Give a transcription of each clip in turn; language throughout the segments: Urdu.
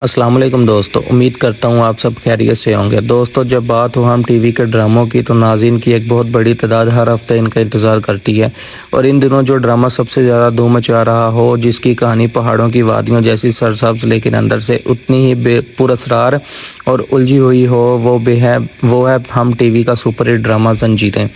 السلام علیکم دوستو، امید کرتا ہوں آپ سب خیریت سے ہوں گے۔ دوستو، جب بات ہو ہم ٹی وی کے ڈراموں کی تو ناظرین کی ایک بہت بڑی تعداد ہر ہفتے ان کا انتظار کرتی ہے، اور ان دنوں جو ڈرامہ سب سے زیادہ دھوم مچا رہا ہو، جس کی کہانی پہاڑوں کی وادیوں جیسی سرسبز لیکن اندر سے اتنی ہی بے پراسرار اور الجھی ہوئی ہو، وہ ہے ہم ٹی وی کا سپر ہٹ ڈرامہ زنجیریں۔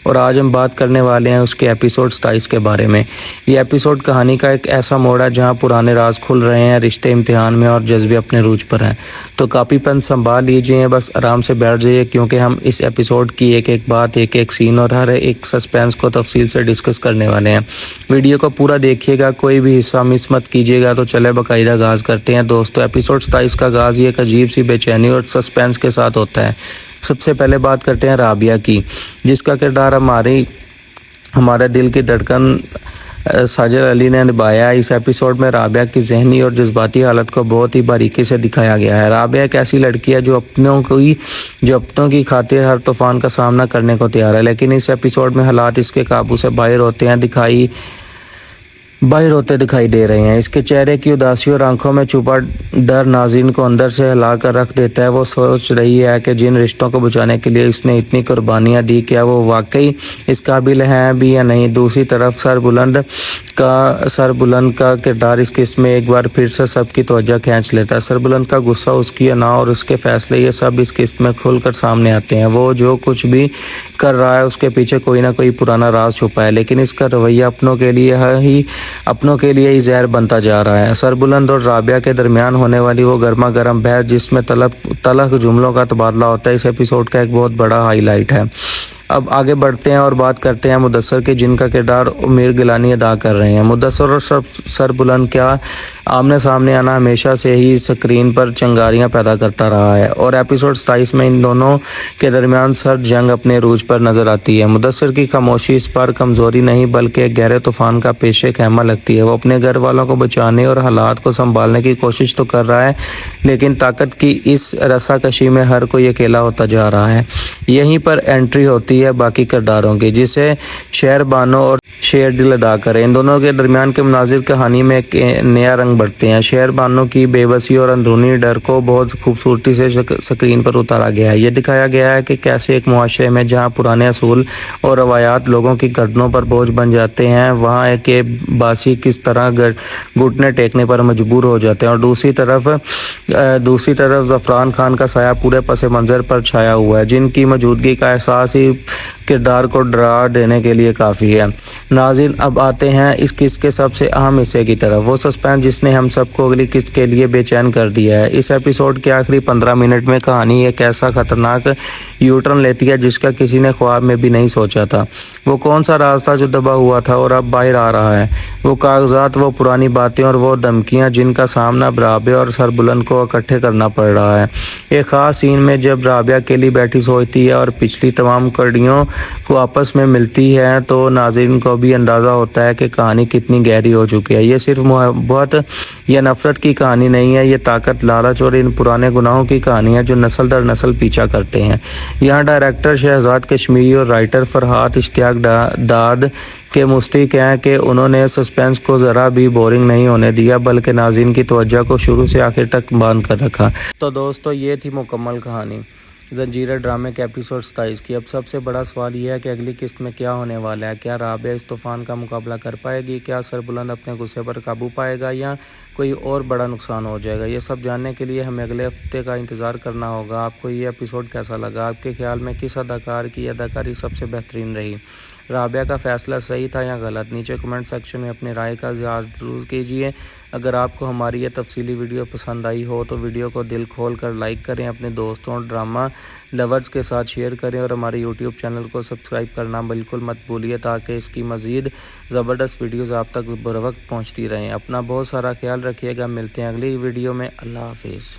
اور آج ہم بات کرنے والے ہیں اس کے ایپیسوڈ 27 کے بارے میں۔ یہ ایپیسوڈ کہانی کا ایک ایسا موڑ ہے جہاں پرانے راز کھل رہے ہیں، رشتے امتحان میں اور جذبے اپنے عروج پر ہیں۔ تو کاپی پین سنبھال لیجئے، بس آرام سے بیٹھ جائیے، کیونکہ ہم اس ایپیسوڈ کی ایک ایک بات، ایک ایک سین اور ہر ایک سسپینس کو تفصیل سے ڈسکس کرنے والے ہیں۔ ویڈیو کو پورا دیکھیے گا، کوئی بھی حصہ مس مت کیجیے گا۔ تو چلے باقاعدہ آغاز کرتے ہیں دوستو۔ ایپیسوڈ 27 کا آغاز ایک عجیب سی بے چینی اور سسپینس کے ساتھ ہوتا ہے۔ سب سے پہلے بات کرتے ہیں رابعہ کی، جس کا کردار ہمارے دل کی دھڑکن ساجد علی نے نبھایا ہے۔ اس ایپیسوڈ میں رابعہ کی ذہنی اور جذباتی حالت کو بہت ہی باریکی سے دکھایا گیا ہے۔ رابعہ ایک ایسی لڑکی ہے جو اپنوں کی خاطر ہر طوفان کا سامنا کرنے کو تیار ہے، لیکن اس ایپیسوڈ میں حالات اس کے قابو سے باہر ہوتے دکھائی دے رہے ہیں۔ اس کے چہرے کی اداسی اور آنکھوں میں چھپا ڈر ناظرین کو اندر سے ہلا کر رکھ دیتا ہے۔ وہ سوچ رہی ہے کہ جن رشتوں کو بچانے کے لیے اس نے اتنی قربانیاں دی، کیا وہ واقعی اس قابل ہیں بھی یا نہیں۔ دوسری طرف سربلند کا کردار اس قسط میں ایک بار پھر سے سب کی توجہ کھینچ لیتا ہے۔ سربلند کا غصہ، اس کی انا اور اس کے فیصلے، یہ سب اس قسط میں کھل کر سامنے آتے ہیں۔ وہ جو کچھ بھی کر رہا ہے اس کے پیچھے کوئی نہ کوئی پرانا راز چھپا ہے، لیکن اس کا رویہ اپنوں کے لیے ہی زہر بنتا جا رہا ہے۔ سربلند اور رابعہ کے درمیان ہونے والی وہ گرما گرم بحث، جس میں تلخ جملوں کا تبادلہ ہوتا ہے، اس ایپیسوڈ کا ایک بہت بڑا ہائی لائٹ ہے۔ اب آگے بڑھتے ہیں اور بات کرتے ہیں مدثر کی، جن کا کردار امیر گیلانی ادا کر رہے ہیں۔ مدثر اور سربلند کا آمنے سامنے آنا ہمیشہ سے ہی اسکرین پر چنگاریاں پیدا کرتا رہا ہے، اور ایپیسوڈ 27 میں ان دونوں کے درمیان سرد جنگ اپنے عروج پر نظر آتی ہے۔ مدثر کی خاموشی اس پر کمزوری نہیں بلکہ ایک گہرے طوفان کا پیش خیمہ لگتی ہے۔ وہ اپنے گھر والوں کو بچانے اور حالات کو سنبھالنے کی کوشش تو کر رہا ہے، لیکن طاقت کی اس رساکشی میں ہر کوئی اکیلا ہوتا جا رہا ہے۔ یہیں پر انٹری ہوتی ہے باقی کرداروں کی، جسے شہر بانو اور شیر دل ادا کریں۔ ان دونوں کے درمیان کے مناظر کہانی میں ایک نیا رنگ بڑھتے ہیں۔ شہر بانو کی بے بسی اور اندرونی ڈر کو بہت خوبصورتی سے سکرین پر اتارا گیا ہے۔ یہ دکھایا گیا ہے کہ کیسے ایک معاشرے میں جہاں پرانے اصول اور روایات لوگوں کی گردنوں پر بوجھ بن جاتے ہیں، وہاں ایک باسی کس طرح گھٹنے ٹیکنے پر مجبور ہو جاتے ہیں، اور دوسری طرف زعفران خان کا سایہ پورے پس منظر پر چھایا ہوا ہے، جن کی موجودگی کا احساس ہی کردار کو ڈرا دینے کے لیے کافی ہے۔ ناظرین، اب آتے ہیں اس قسط کے سب سے اہم حصے کی طرف، وہ سسپینس جس نے ہم سب کو اگلی قسط کے لیے بے چین کر دیا ہے۔ اس ایپیسوڈ کے آخری 15 منٹ میں کہانی ایک ایسا خطرناک یو ٹرن لیتی ہے جس کا کسی نے خواب میں بھی نہیں سوچا تھا۔ وہ کون سا راز تھا جو دبا ہوا تھا اور اب باہر آ رہا ہے؟ وہ کاغذات، وہ پرانی باتیں اور وہ دھمکیاں جن کا سامنا رابعہ اور سربلند کو اکٹھے کرنا پڑ رہا ہے۔ ایک خاص سین میں جب رابعہ اکیلی بیٹھی سوچتی ہے اور پچھلی تمام کڑیوں کو آپس میں ملتی ہے، تو ناظرین کو بھی اندازہ ہوتا ہے کہ کہانی کتنی گہری ہو چکی ہے۔ یہ صرف محبت یا نفرت کی کہانی نہیں ہے، یہ طاقت، لالچ اور ان پرانے گناہوں کی کہانی ہے جو نسل در نسل پیچھا کرتے ہیں۔ یہاں ڈائریکٹر شہزاد کشمیری اور رائٹر فرحات اشتیاق داد کے مستحق ہیں کہ انہوں نے سسپینس کو ذرا بھی بورنگ نہیں ہونے دیا، بلکہ ناظرین کی توجہ کو شروع سے آخر تک باندھ کر رکھا۔ تو دوستو، یہ تھی مکمل کہانی زنجیریں ڈرامے کے ایپیسوڈ 27 کی۔ اب سب سے بڑا سوال یہ ہے کہ اگلی قسط میں کیا ہونے والا ہے۔ کیا رابعہ اس طوفان کا مقابلہ کر پائے گی؟ کیا سربلند اپنے غصے پر قابو پائے گا، یا کوئی اور بڑا نقصان ہو جائے گا؟ یہ سب جاننے کے لیے ہمیں اگلے ہفتے کا انتظار کرنا ہوگا۔ آپ کو یہ ایپیسوڈ کیسا لگا؟ آپ کے خیال میں کس اداکار کی اداکاری سب سے بہترین رہی؟ رابعہ کا فیصلہ صحیح تھا یا غلط؟ نیچے کمنٹ سیکشن میں اپنی رائے کا اظہار ضرور کیجیے۔ اگر آپ کو ہماری یہ تفصیلی ویڈیو پسند آئی ہو تو ویڈیو کو دل کھول کر لائک کریں، اپنے دوستوں اور ڈرامہ لورز کے ساتھ شیئر کریں، اور ہمارے یوٹیوب چینل کو سبسکرائب کرنا بالکل مت بھولیے تاکہ اس کی مزید زبردست ویڈیوز آپ تک بروقت پہنچتی رہیں۔ اپنا بہت سارا خیال رکھیے گا۔ ملتے ہیں اگلی ویڈیو میں۔ اللہ حافظ۔